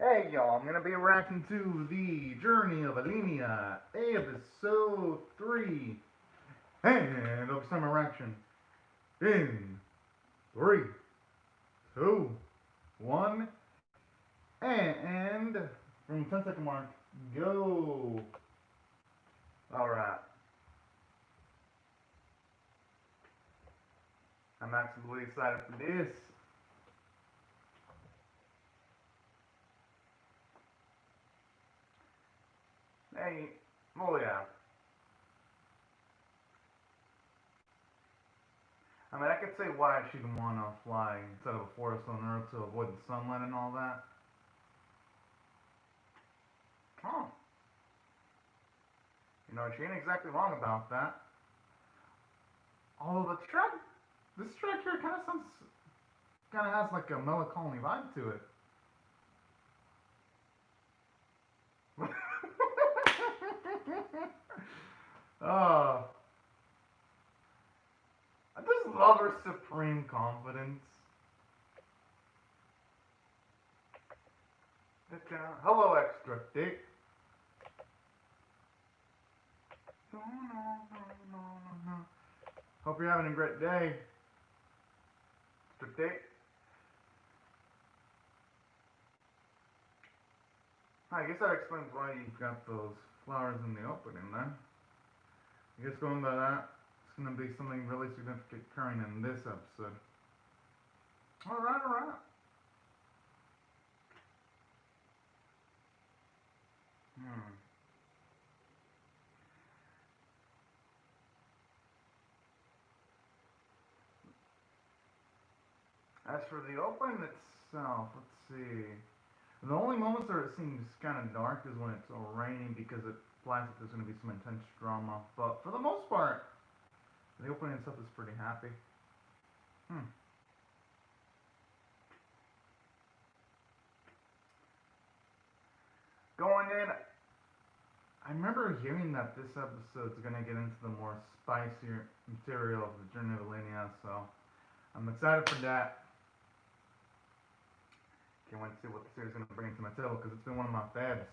Hey y'all, I'm gonna be reacting to the Journey of Elaina, episode 3. And I'll start my reaction in 3, 2, 1, and from 10-second mark, go. Alright, I'm absolutely excited for this. Hey, oh yeah. I mean, I could say why she'd want to fly instead of a forest on Earth to avoid the sunlight and all that. Oh, she ain't exactly wrong about that. Although this track here kind of has like a melancholy vibe to it. Oh, I just love her supreme confidence. Hello, extra dick. No, no, no, no, no. Hope you're having a great day. Extra dick. I guess that explains why you've got those flowers in the opening then. I guess going by that, it's going to be something really significant occurring in this episode. Alright, alright. Hmm. As for the opening itself, let's see. The only moments where it seems kind of dark is when it's raining because it implies that there's going to be some intense drama. But for the most part, the opening itself is pretty happy. Hmm. Going in, I remember hearing that this episode's going to get into the more spicier material of the Journey of Elaina, so I'm excited for that. Can't wait to see what the series is going to bring to my table because it's been one of my faves.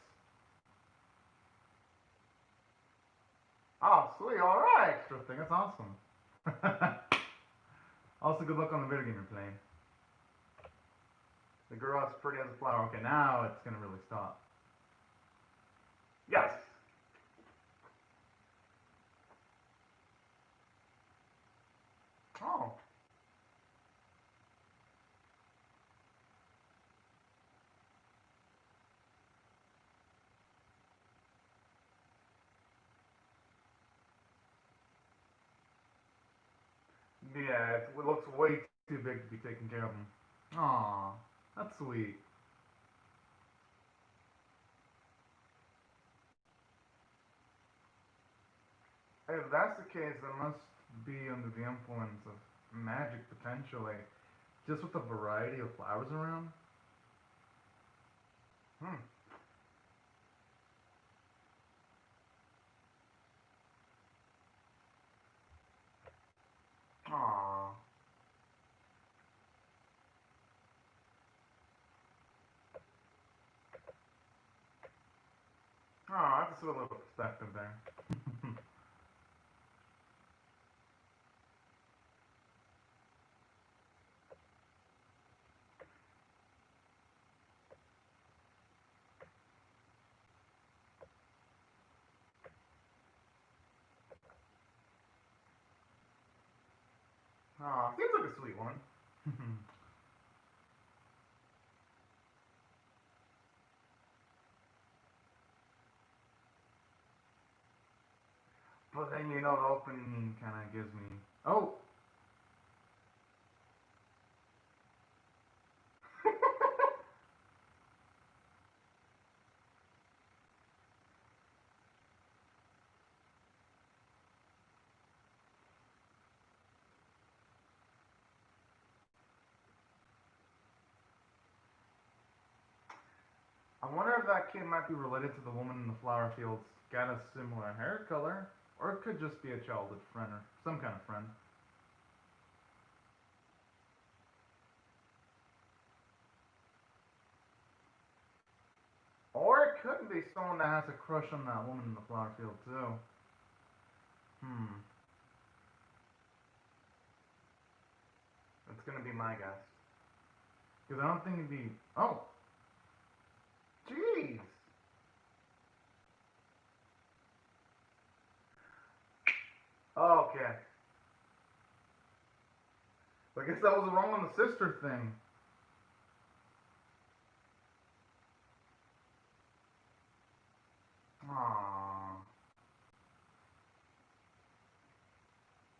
Oh, sweet, alright, extra thing, that's awesome. Also, good luck on the video game you're playing. The girl is pretty as a flower. Okay, now it's gonna really stop. Yes! Oh. Yeah, it looks way too big to be taken care of him. Aw, that's sweet. If that's the case, it must be under the influence of magic potentially. Just with the variety of flowers around. Hmm. Aw. Aw, that's a little perspective there. Aw, seems like a sweet one. But then the opening kind of gives me. Oh! I wonder if that kid might be related to the woman in the flower fields. Got a similar hair color, or it could just be a childhood friend or some kind of friend. could be someone that has a crush on that woman in the flower field too. Hmm. That's gonna be my guess. Because I don't think it'd be. Oh! Jeez! Okay. I guess I was wrong on the sister thing. Aww.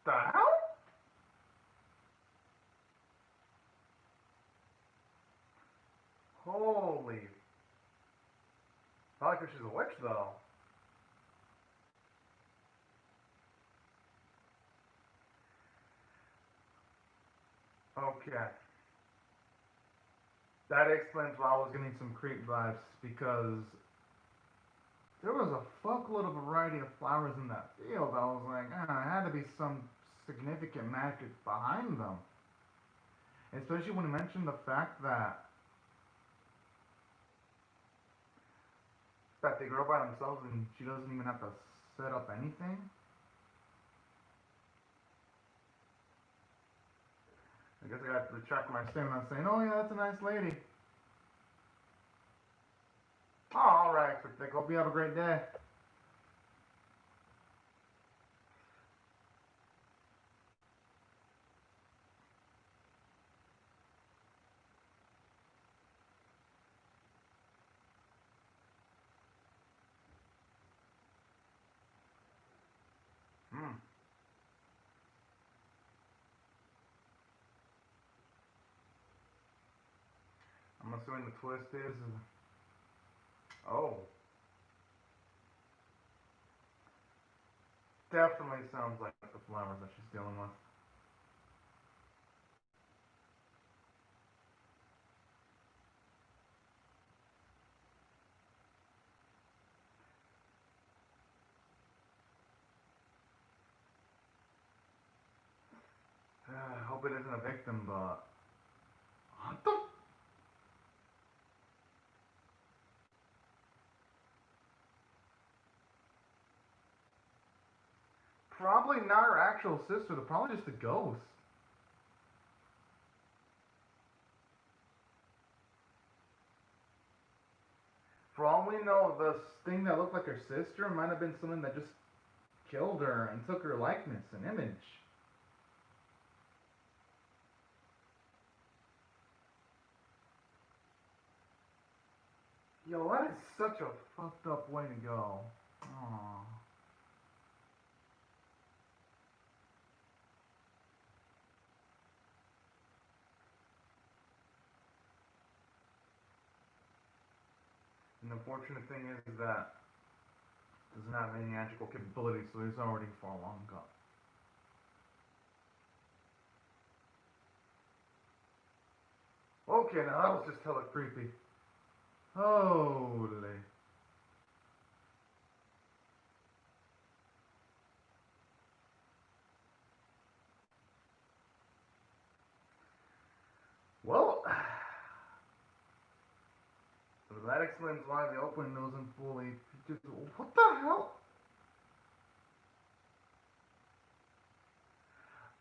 The hell? Holy. Probably because she's a witch, though. Okay. That explains why I was getting some creep vibes, because there was a fuckload of variety of flowers in that field. I was like, ah, there had to be some significant magic behind them. Especially when you mentioned the fact that they grow by themselves and she doesn't even have to set up anything. I guess I got to retract my statement on saying, oh yeah, that's a nice lady. Oh, alright, I hope you have a great day. Hmm. I'm assuming the twist is, oh, definitely sounds like the flowers that she's dealing with. I hope it isn't a victim, but what the? Probably not her actual sister. They're probably just a ghost. For all we know, the thing that looked like her sister might have been someone that just killed her and took her likeness and image. Yo, that is such a fucked up way to go. Aww. And the unfortunate thing is that it doesn't have any magical capabilities, so he's already far long gone. Okay, now that was just hella creepy. Holy. Well, that explains why the opening wasn't fully. Just, what the hell?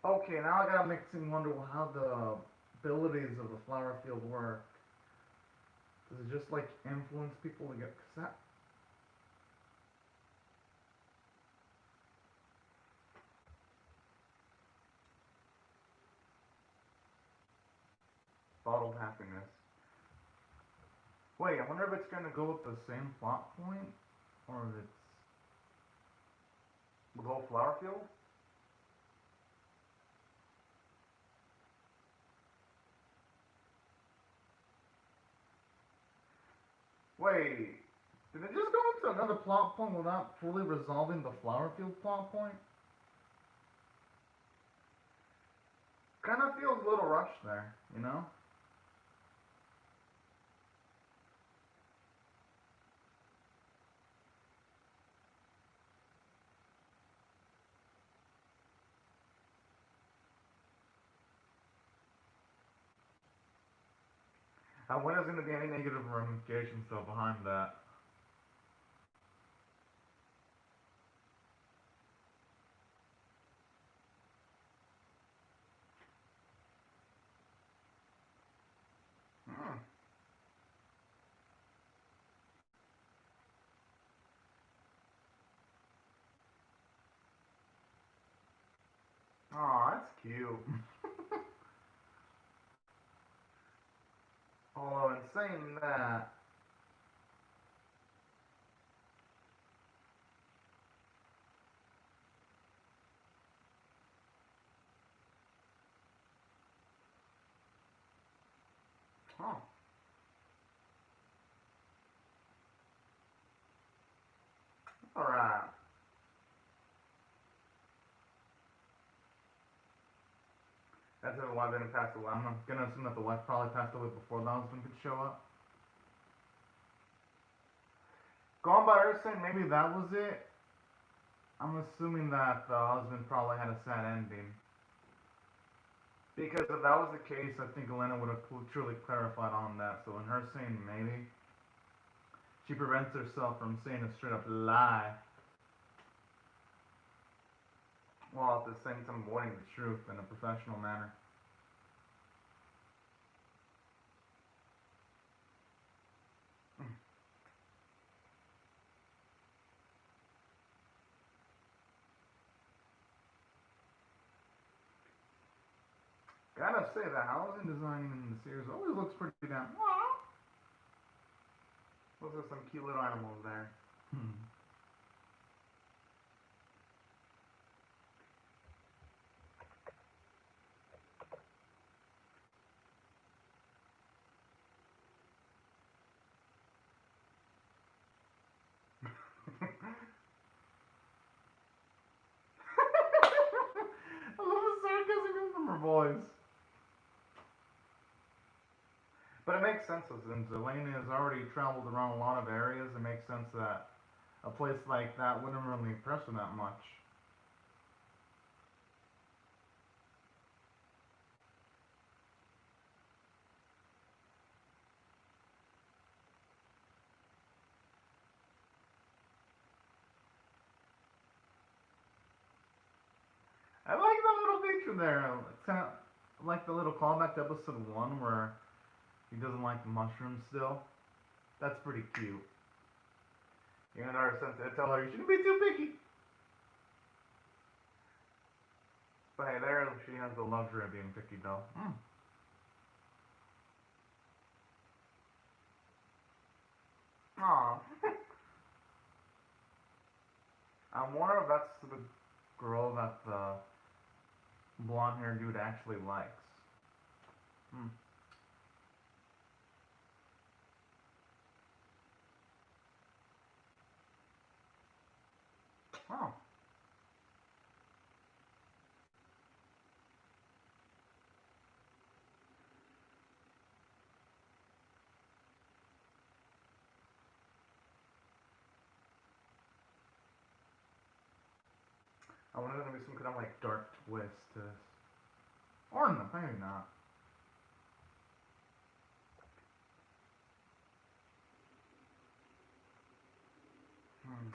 Okay, now I gotta mix and wonder how the abilities of the flower field work. Does it just like influence people to get that bottled happiness? Wait, I wonder if it's gonna go with the same plot point, or if it's the whole flower field. Wait, did it just go into another plot point without fully resolving the flower field plot point? Kind of feels a little rushed there, you know? When is going to be any negative ramifications though behind that? That's cute. Although in saying that, huh? All right. That's if the wife didn't pass away. I'm gonna assume that the wife probably passed away before the husband could show up. Going by her saying maybe that was it, I'm assuming that the husband probably had a sad ending. Because if that was the case, I think Elaina would have truly clarified on that. So in her saying maybe, she prevents herself from saying a straight up lie, while at the same time avoiding the truth in a professional manner. Gotta say, the housing designing in the series always looks pretty damn. Those are some cute little animals there. I love the sarcasm coming from her voice. But it makes sense since Elaina has already traveled around a lot of areas. It makes sense that a place like that wouldn't really impress her that much. I like that little feature there. It's kind of like the little callback to episode 1 where he doesn't like mushrooms still. That's pretty cute. Even though her sense to tell her you shouldn't be too picky. But hey, there she has the luxury of being picky though. Aw. I wonder if that's the girl that the blonde haired dude actually likes. Hmm. Oh. I wonder if there's gonna be some kind of like dark twist to this. Or no, maybe not. Hmm.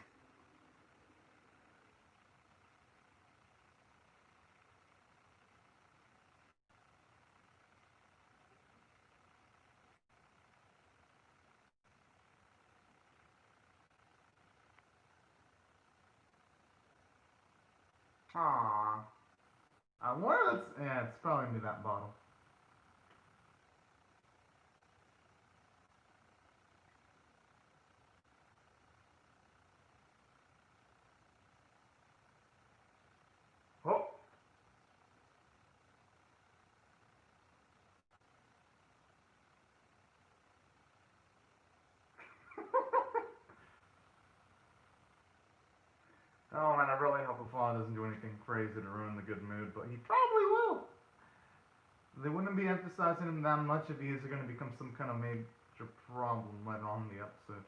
Aww. I wonder that's yeah, it's probably gonna be that bottle. Oh. Oh man, I really hope the father doesn't do anything crazy to ruin the good mood, but he probably will. They wouldn't be emphasizing him that much if he is going to become some kind of major problem later on in the episode.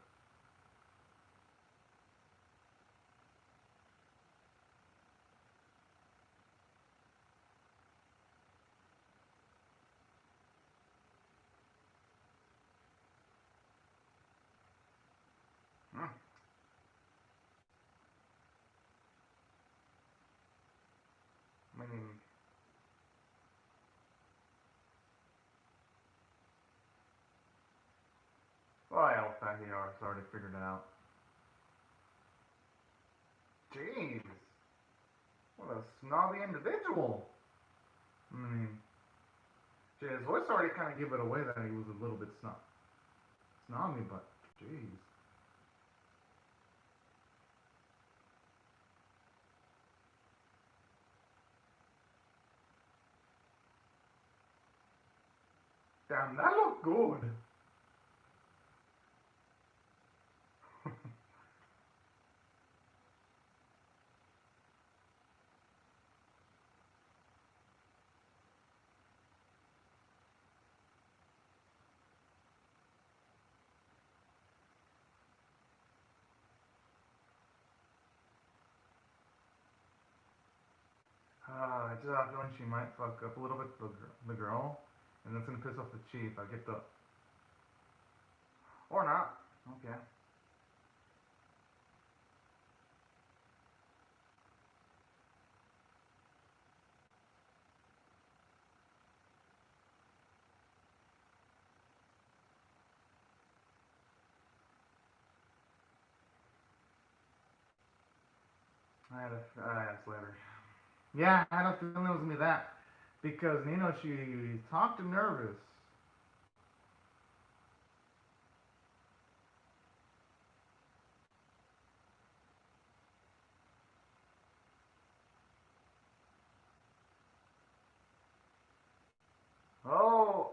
Hmm. I mean, well, I hope that he has already figured it out. Jeez, what a snobby individual. I mean, shit, his voice already kind of gave it away that he was a little bit snobby, but jeez. Damn, that looked good. I just have a feeling she might fuck up a little bit the girl, and that's gonna piss off the chief. I get the or not. Okay. I asked later. Yeah, I had a feeling it was gonna be that because she talked nervous. Oh,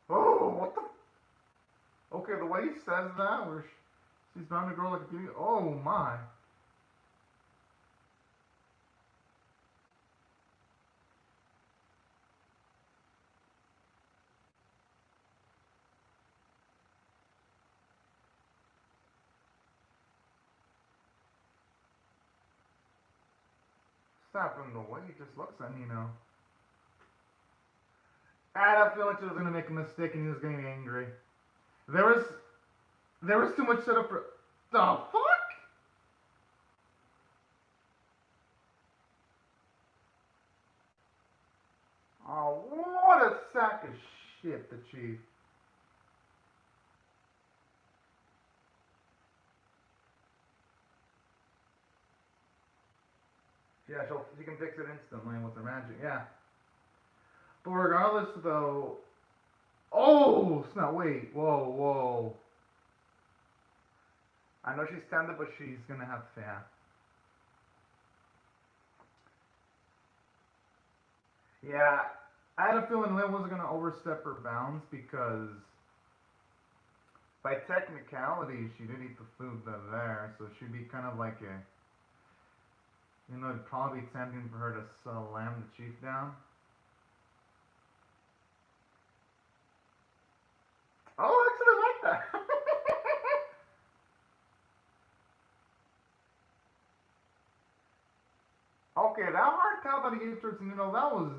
oh, what the? Okay, the way he says that, where she's bound to grow like a beauty. Oh my. Stop him the way he just looks at Nino. I had a feeling she was gonna make a mistake and he was gonna be angry. There was there was too much setup for the fuck? Oh, what a sack of shit, the chief. Yeah, she can fix it instantly with her magic. Yeah, but regardless, though. Oh snap! Wait, whoa, whoa. I know she's tender, but she's gonna have fat. Yeah, I had a feeling Lynn wasn't gonna overstep her bounds because by technicality she did eat the food that's there, so she'd be kind of like a, it'd probably be tempting for her to slam the chief down. Oh, I actually like that. Okay, that hard cow that he gave towards that was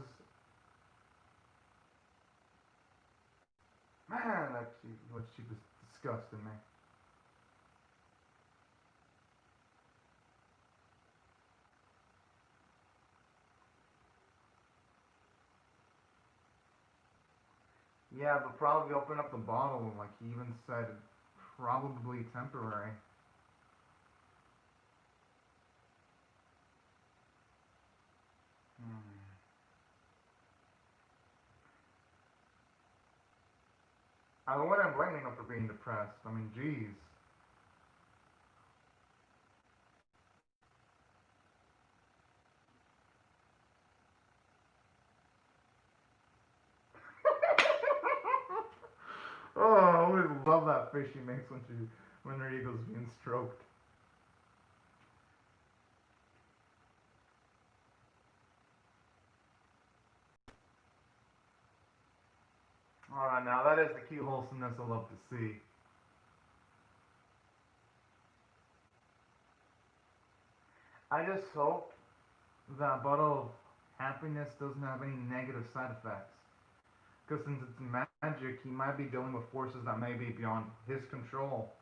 man, that chief was disgusting, man. Yeah, but probably open up the bottle, like he even said, probably temporary. Hmm. I wouldn't blame him for being depressed. I mean, jeez. Oh, I always love that face she makes when her ego's being stroked. Alright, now that is the cute wholesomeness I love to see. I just hope that bottle of happiness doesn't have any negative side effects. Because since it's magic, he might be dealing with forces that may be beyond his control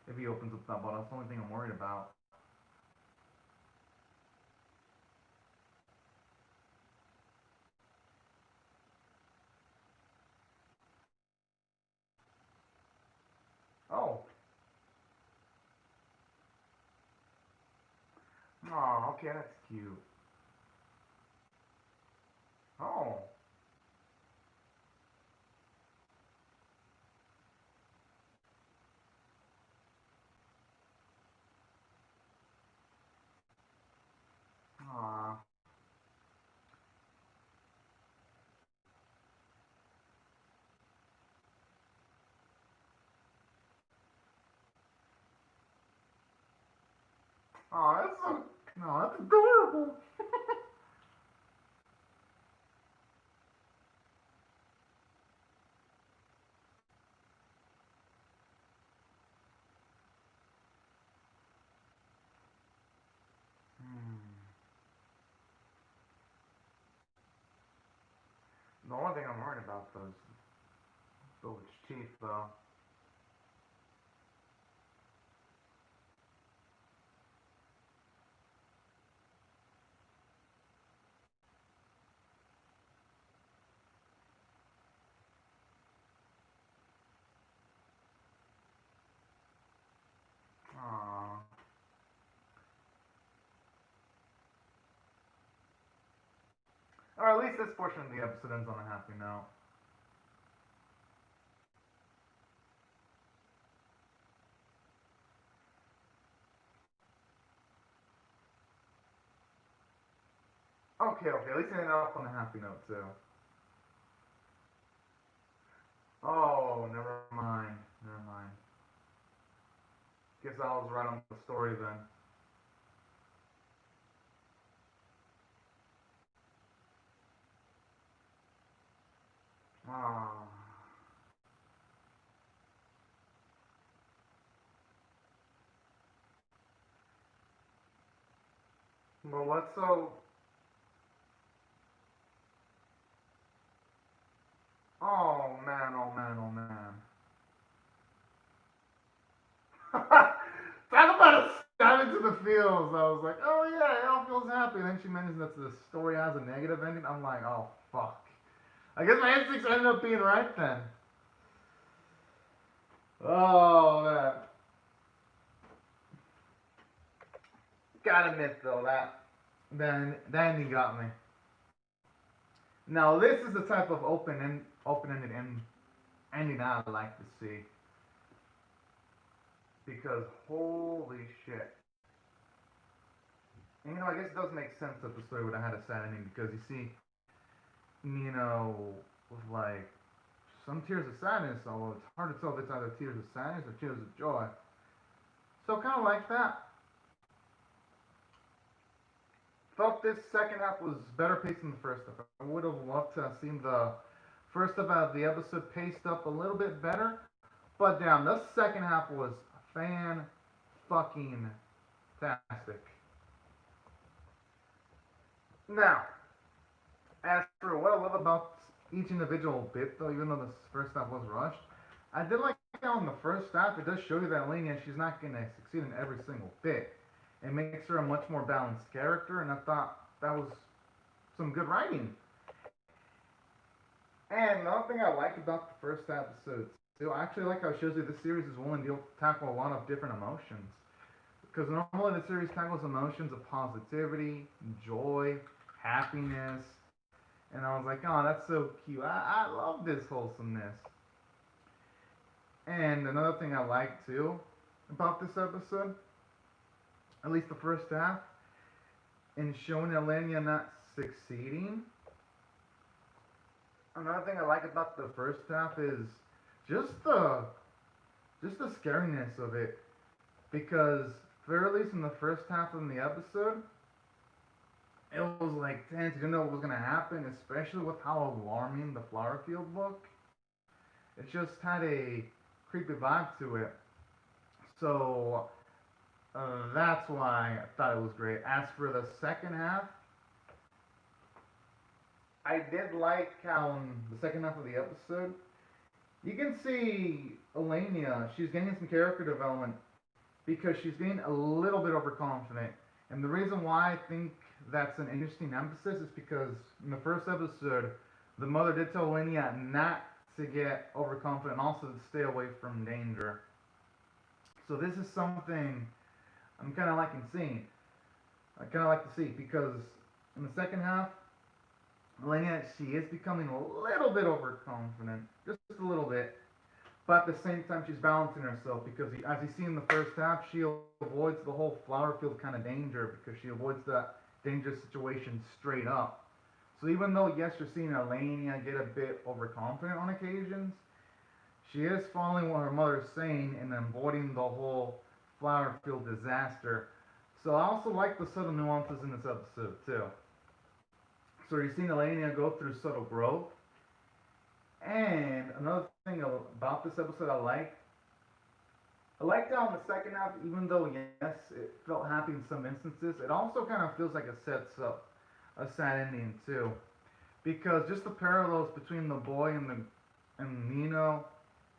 if he opens up that bottle. That's the only thing I'm worried about. Oh. Oh, okay, that's cute. Oh. Oh, that's so. No, that's adorable. Hmm. The only thing I'm worried about though is Village Chief though. Aww. Or at least this portion of the episode ends on a happy note. Okay, okay. At least it ended up on a happy note too. Oh, never mind. Never mind. Guess I was right on the story then. Ah. Well, what's so? Oh man! Oh man! Oh man! Talk about a stab into the feels. I was like, oh yeah, it all feels happy. And then she mentions that the story has a negative ending. I'm like, oh fuck. I guess my instincts ended up being right then. Oh man. Gotta admit though that then that ending got me. Now this is the type of open-ended ending I like to see because holy shit. And, I guess it does make sense that the story would have had a sad ending because you see, with like some tears of sadness, although it's hard to tell if it's either tears of sadness or tears of joy. So kind of like that. Felt this second half was better paced than the first half. I would have loved to have seen the first half of the episode paced up a little bit better, but damn, the second half was fan fucking tastic. Now, as for what I love about each individual bit, though, even though the first half was rushed, I did like how in the first half it does show you that Elaina, she's not going to succeed in every single bit. It makes her a much more balanced character, and I thought that was some good writing. And another thing I like about the first episode, too, I actually like how it shows you this series is willing to tackle a lot of different emotions. Because normally the series tackles emotions of positivity, joy, happiness, and I was like, oh, that's so cute. I love this wholesomeness. And another thing I like too about this episode, at least the first half, in showing Elenia not succeeding. Another thing I like about the first half is just the just the scariness of it, because for at least in the first half of the episode, it was like tense. You didn't know what was gonna happen, especially with how alarming the flower field looked. It just had a creepy vibe to it. So that's why I thought it was great. As for the second half, I did like how in the second half of the episode, you can see Elenia, she's getting some character development because she's getting a little bit overconfident. And the reason why I think that's an interesting emphasis is because in the first episode, the mother did tell Elenia not to get overconfident and also to stay away from danger. So this is something I'm kind of liking seeing. I kind of like to see because in the second half, Elena, she is becoming a little bit overconfident, just a little bit. But at the same time, she's balancing herself because, as you see in the first half, she avoids the whole flower field kind of danger because she avoids that dangerous situation straight up. So even though, yes, you're seeing Elena get a bit overconfident on occasions, she is following what her mother's saying and avoiding the whole flower field disaster. So I also like the subtle nuances in this episode too. So you're seeing Elaina go through subtle growth. And another thing about this episode I liked how in the second half, even though yes, it felt happy in some instances, it also kind of feels like it sets up a sad ending too. Because just the parallels between the boy and Nino,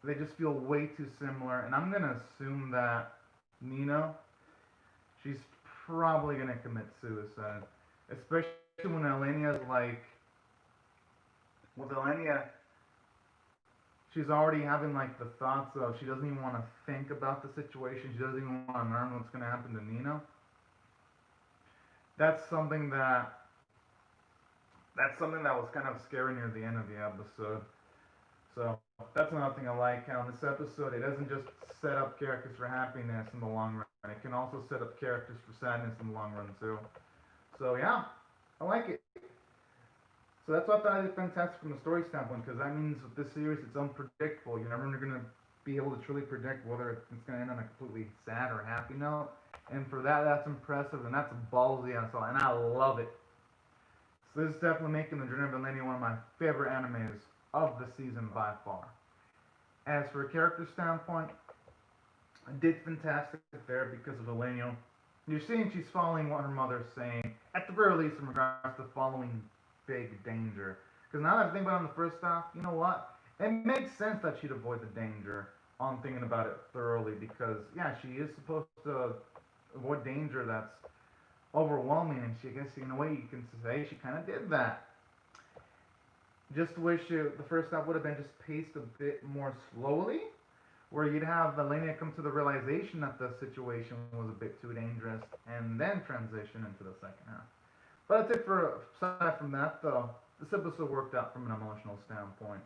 they just feel way too similar. And I'm gonna assume that Nino, she's probably gonna commit suicide, especially when Elenia's like, with Elenia, she's already having like the thoughts of she doesn't even want to think about the situation. She doesn't even want to learn what's gonna happen to Nino. That's something that that's something that was kind of scary near the end of the episode. So that's another thing I like. How in this episode, it doesn't just set up characters for happiness in the long run. It can also set up characters for sadness in the long run too. So yeah, I like it. So that's what I thought I did fantastic from the story standpoint, because that means with this series it's unpredictable. You're never going to be able to truly predict whether it's going to end on a completely sad or happy note. And for that, that's impressive and that's ballsy as well, and I love it. So this is definitely making The Journey of Elaina one of my favorite animes of the season by far. As for a character standpoint, I did fantastic there because of Elaina. You're seeing she's following what her mother's saying, at the very least in regards to following big danger. Because now that I think about it in the first half, you know what? It makes sense that she'd avoid the danger on thinking about it thoroughly because, yeah, she is supposed to avoid danger that's overwhelming, and she, I guess, in a way, you can say she kind of did that. Just wish the first half would have been just paced a bit more slowly, where you'd have Elaina come to the realization that the situation was a bit too dangerous, and then transition into the second half. But that's it for aside from that, though. This episode worked out from an emotional standpoint.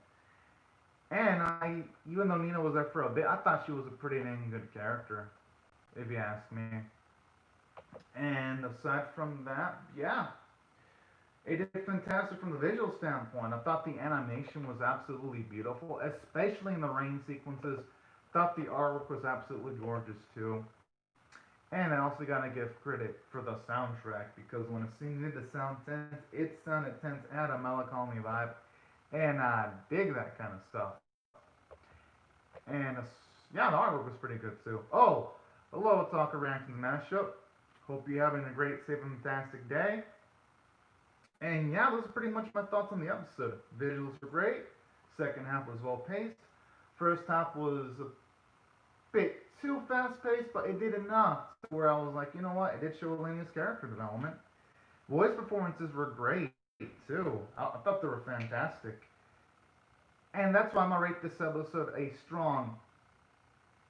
And even though Nina was there for a bit, I thought she was a pretty dang good character, if you ask me. And aside from that, yeah, it did fantastic from the visual standpoint. I thought the animation was absolutely beautiful, especially in the rain sequences. Thought the artwork was absolutely gorgeous too. And I also gotta give credit for the soundtrack because when it seemed to sound tense, it sounded tense, had a melancholy vibe, and I dig that kind of stuff. And yeah, the artwork was pretty good too. Oh, hello, Talker Reactions Mashup. Hope you're having a great, safe, and fantastic day. And yeah, those are pretty much my thoughts on the episode. Visuals were great. Second half was well paced. First half was a bit too fast paced, but it did enough where I was like, you know what? It did show Elena's character development. Voice performances were great too. I thought they were fantastic. And that's why I'm gonna rate this episode a strong.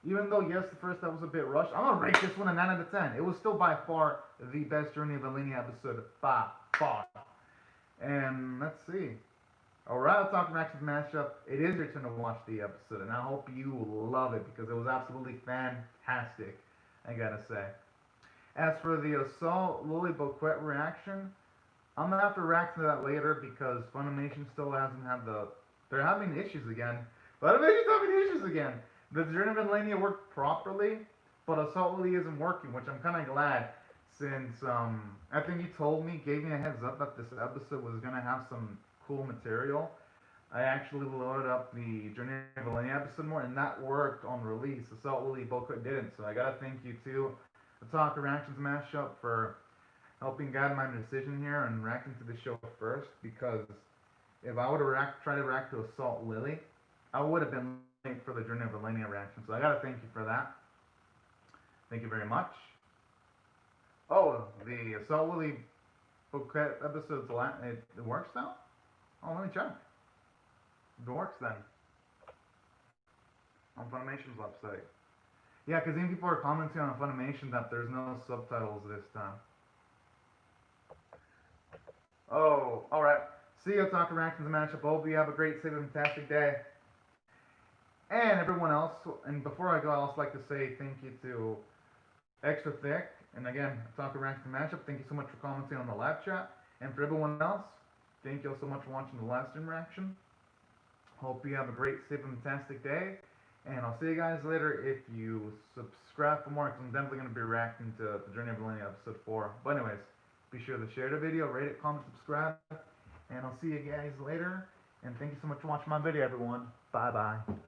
Even though yes, the first half was a bit rushed, I'm gonna rate this one a 9 out of 10. It was still by far the best Journey of Elaina episode by far. And let's see. Alright, let's talk Reactions Mashup. It is your turn to watch the episode, and I hope you love it because it was absolutely fantastic, I gotta say. As for the Assault Lily Boquette reaction, I'm gonna have to react to that later because Funimation still hasn't had the. They're having issues again. Funimation's having issues again. The Journey of Elaina worked properly, but Assault Lily isn't working, which I'm kind of glad since I think you told me, gave me a heads up that this episode was gonna have some cool material. I actually loaded up the Journey of Elaina episode more, and that worked on release. Assault Lily Boquette didn't, so I gotta thank you too, the Talk Reactions Mashup, for helping guide my decision here and reacting to the show first. Because if I would have tried to react to Assault Lily, I would have been late for the Journey of Elaina reaction. So I gotta thank you for that. Thank you very much. Oh, the Assault Lily Boquette episode's it works now? Oh, let me check. It works then. On Funimation's website. Yeah, because even people are commenting on Funimation that there's no subtitles this time. Oh, alright. See you, Talk Reactions Mashup. Hope you have a great, safe, and fantastic day. And everyone else, and before I go, I'd also like to say thank you to Extra Thick, and again, Talk Reactions Mashup. Thank you so much for commenting on the live chat. And for everyone else, thank you all so much for watching the live stream reaction. Hope you have a great, safe, and fantastic day. And I'll see you guys later if you subscribe for more, because I'm definitely going to be reacting to the Journey of Elaina episode 4. But anyways, be sure to share the video, rate it, comment, subscribe, and I'll see you guys later. And thank you so much for watching my video, everyone. Bye-bye.